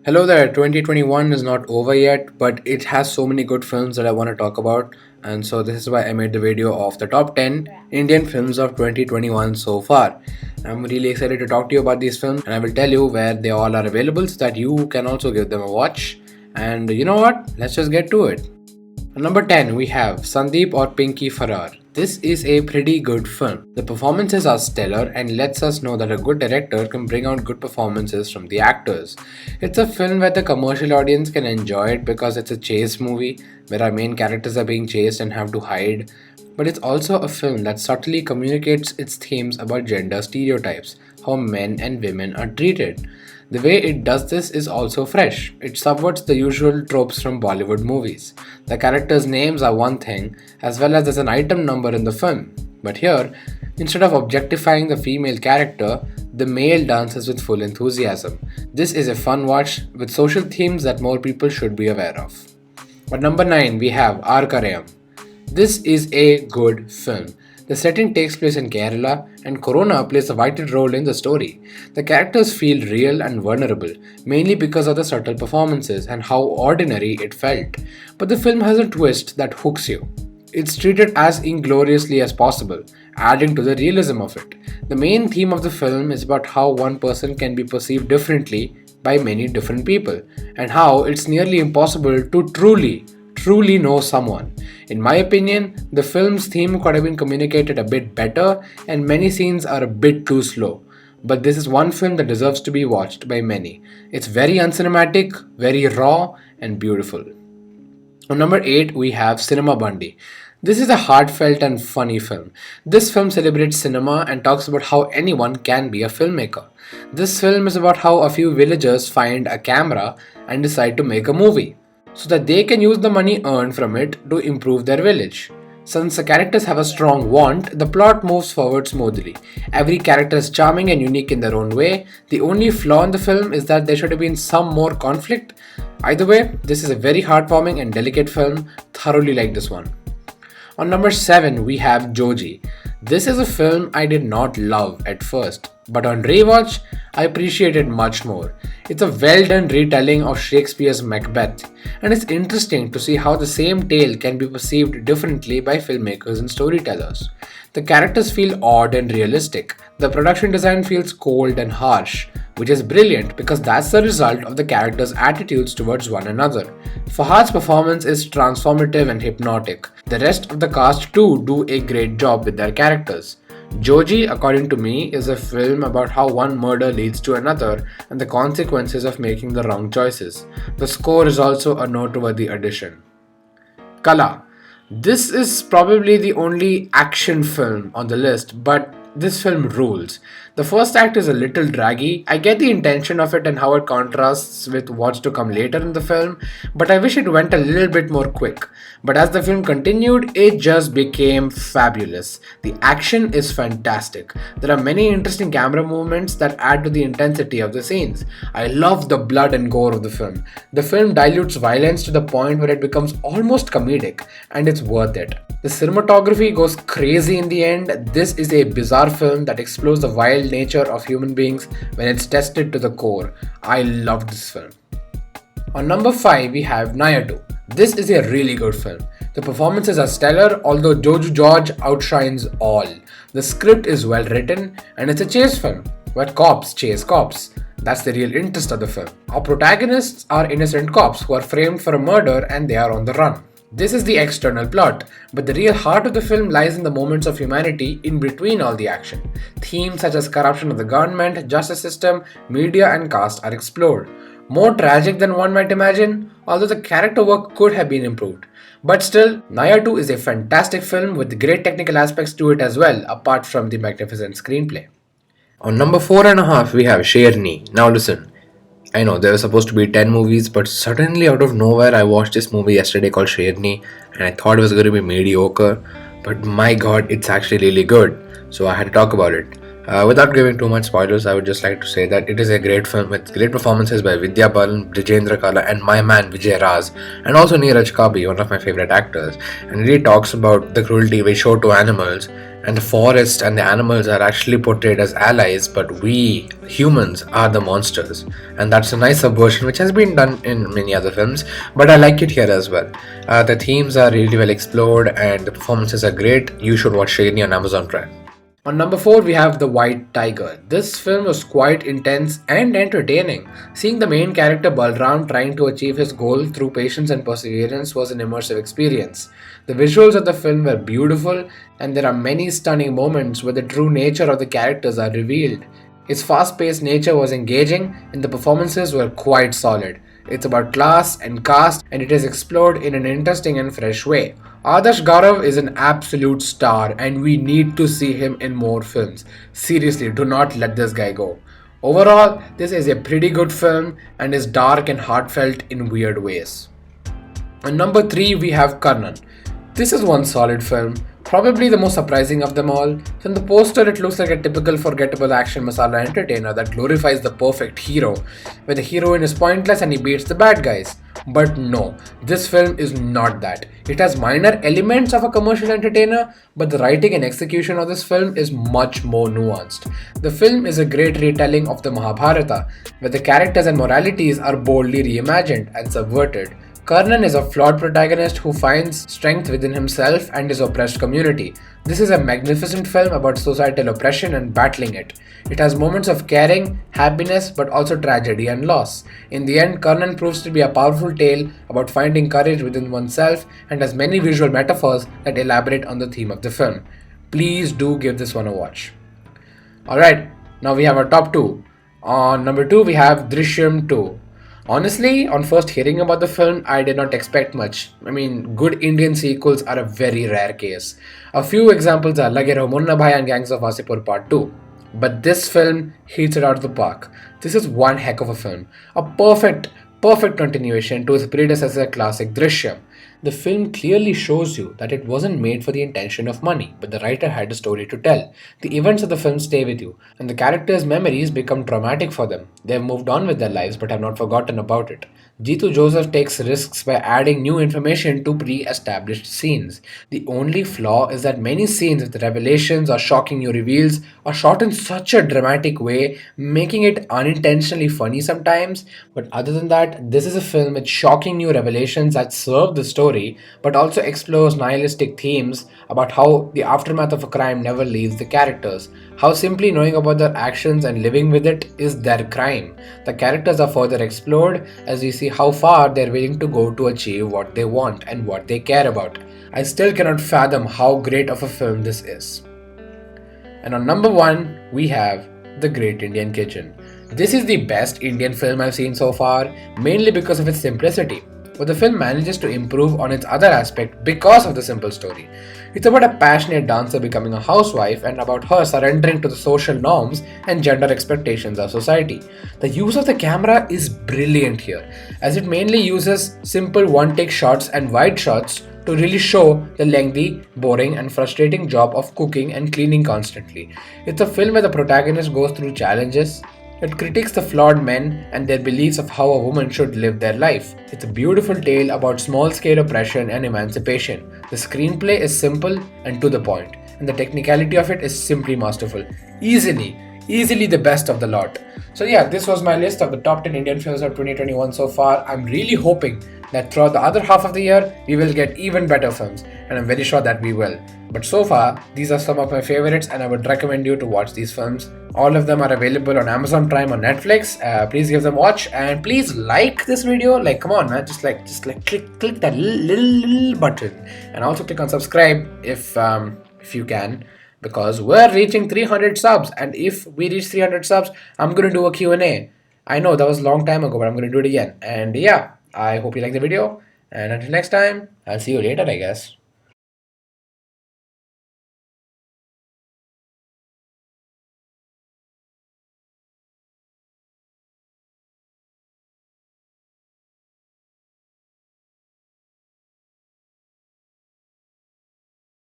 Hello there, 2021 is not over yet, but it has so many good films that I want to talk about. And so, this is why I made the video of the top 10 Indian films of 2021 so far. I'm really excited to talk to you about these films, and I will tell you where they all are available so that you can also give them a watch. And you know what? Let's just get to it. Number 10, we have Sandeep or Pinky Farrar. This is a pretty good film. The performances are stellar and lets us know that a good director can bring out good performances from the actors. It's a film where the commercial audience can enjoy it because it's a chase movie where our main characters are being chased and have to hide. But it's also a film that subtly communicates its themes about gender stereotypes, how men and women are treated. The way it does this is also fresh. It subverts the usual tropes from Bollywood movies. The characters' names are one thing, as well as there's an item number in the film. But here, instead of objectifying the female character, the male dances with full enthusiasm. This is a fun watch with social themes that more people should be aware of. At number 9, we have Arkarayam. This is a good film. The setting takes place in Kerala, and Corona plays a vital role in the story. The characters feel real and vulnerable, mainly because of the subtle performances and how ordinary it felt. But the film has a twist that hooks you. It's treated as ingloriously as possible, adding to the realism of it. The main theme of the film is about how one person can be perceived differently by many different people, and how it's nearly impossible to truly know someone. In my opinion, the film's theme could have been communicated a bit better, and many scenes are a bit too slow. But this is one film that deserves to be watched by many. It's very uncinematic, very raw, and beautiful. On number 8, we have Cinema Bundy. This is a heartfelt and funny film. This film celebrates cinema and talks about how anyone can be a filmmaker. This film is about how a few villagers find a camera and decide to make a movie so that they can use the money earned from it to improve their village. Since the characters have a strong want, the plot moves forward smoothly. Every character is charming and unique in their own way. The only flaw in the film is that there should have been some more conflict. Either way, this is a very heartwarming and delicate film. Thoroughly like this one. On number 7, we have Joji. This is a film I did not love at first, but on rewatch, I appreciate it much more. It's a well done retelling of Shakespeare's Macbeth, and it's interesting to see how the same tale can be perceived differently by filmmakers and storytellers. The characters feel odd and realistic. The production design feels cold and harsh, which is brilliant because that's the result of the characters' attitudes towards one another. Fahad's performance is transformative and hypnotic. The rest of the cast too do a great job with their characters. Joji, according to me, is a film about how one murder leads to another and the consequences of making the wrong choices. The score is also a noteworthy addition. Kala. This is probably the only action film on the list, but this film rules. The first act is a little draggy. I get the intention of it and how it contrasts with what's to come later in the film, but I wish it went a little bit more quick. But as the film continued, it just became fabulous. The action is fantastic. There are many interesting camera movements that add to the intensity of the scenes. I love the blood and gore of the film. The film dilutes violence to the point where it becomes almost comedic, and it's worth it. The cinematography goes crazy in the end. This is a bizarre film that explores the wild nature of human beings when it's tested to the core. I loved this film. On number 5, we have Nayadu. This is a really good film. The performances are stellar, although Joju George outshines all. The script is well written, and it's a chase film, where cops chase cops. That's the real interest of the film. Our protagonists are innocent cops who are framed for a murder and they are on the run. This is the external plot, but the real heart of the film lies in the moments of humanity in between all the action. Themes such as corruption of the government, justice system, media, and caste are explored. More tragic than one might imagine, although the character work could have been improved. But still, Nayadu is a fantastic film with great technical aspects to it as well, apart from the magnificent screenplay. On number 4.5, we have Sherni. Now listen, I know there were supposed to be 10 movies, but suddenly out of nowhere, I watched this movie yesterday called Sherni, and I thought it was going to be mediocre, but my god, it's actually really good. So I had to talk about it. Without giving too much spoilers, I would just like to say that it is a great film with great performances by Vidya Balan, Brijendra Kala, and my man Vijay Raz, and also Neeraj Kabi, one of my favorite actors. And it really talks about the cruelty we show to animals and the forest and the animals are actually portrayed as allies, but we humans are the monsters. And that's a nice subversion which has been done in many other films, but I like it here as well. The themes are really well explored and the performances are great. You should watch Shreni on Amazon Prime. On number 4, we have The White Tiger. This film was quite intense and entertaining. Seeing the main character Balram trying to achieve his goal through patience and perseverance was an immersive experience. The visuals of the film were beautiful, and there are many stunning moments where the true nature of the characters are revealed. Its fast paced nature was engaging, and the performances were quite solid. It's about class and caste, and it is explored in an interesting and fresh way. Adarsh Gaurav is an absolute star, and we need to see him in more films. Seriously, do not let this guy go. Overall, this is a pretty good film and is dark and heartfelt in weird ways. On number 3, we have Karnan. This is one solid film, probably the most surprising of them all. From the poster, it looks like a typical forgettable action masala entertainer that glorifies the perfect hero, where the heroine is pointless and he beats the bad guys. But no, this film is not that. It has minor elements of a commercial entertainer, but the writing and execution of this film is much more nuanced. The film is a great retelling of the Mahabharata, where the characters and moralities are boldly reimagined and subverted. Karnan is a flawed protagonist who finds strength within himself and his oppressed community. This is a magnificent film about societal oppression and battling it. It has moments of caring, happiness, but also tragedy and loss. In the end, Karnan proves to be a powerful tale about finding courage within oneself and has many visual metaphors that elaborate on the theme of the film. Please do give this one a watch. Alright, now we have our top 2. On number 2, we have Drishyam 2. Honestly, on first hearing about the film, I did not expect much. I mean, good Indian sequels are a very rare case. A few examples are Lage Raho Munna Bhai and Gangs of Wasseypur Part 2. But this film hits it out of the park. This is one heck of a film. A perfect continuation to its predecessor classic Drishyam. The film clearly shows you that it wasn't made for the intention of money, but the writer had a story to tell. The events of the film stay with you, and the characters' memories become traumatic for them. They have moved on with their lives but have not forgotten about it. Jitu Joseph takes risks by adding new information to pre-established scenes. The only flaw is that many scenes with revelations or shocking new reveals are shot in such a dramatic way, making it unintentionally funny sometimes. But other than that, this is a film with shocking new revelations that serve the story, but also explores nihilistic themes about how the aftermath of a crime never leaves the characters, how simply knowing about their actions and living with it is their crime. The characters are further explored as we see how far they're willing to go to achieve what they want and what they care about. I still cannot fathom how great of a film this is. And on number 1, we have The Great Indian Kitchen. This is the best Indian film I've seen so far, mainly because of its simplicity. But the film manages to improve on its other aspect because of the simple story. It's about a passionate dancer becoming a housewife and about her surrendering to the social norms and gender expectations of society. The use of the camera is brilliant here, as it mainly uses simple one-take shots and wide shots to really show the lengthy, boring, and frustrating job of cooking and cleaning constantly. It's a film where the protagonist goes through challenges. It critiques the flawed men and their beliefs of how a woman should live their life. It's a beautiful tale about small-scale oppression and emancipation. The screenplay is simple and to the point, and the technicality of it is simply masterful. Easily the best of the lot. So yeah, this was my list of the top 10 Indian films of 2021 so far. I'm really hoping that throughout the other half of the year, we will get even better films, and I'm very sure that we will. But so far, these are some of my favorites, and I would recommend you to watch these films. All of them are available on Amazon Prime or Netflix. Please give them a watch, and please like this video. Like, come on, man, just like click that little button, and also click on subscribe if you can, because we're reaching 300 subs, and if we reach 300 subs, I'm gonna do a Q&A. I know that was a long time ago, but I'm gonna do it again. And yeah, I hope you like the video, and until next time, I'll see you later, I guess.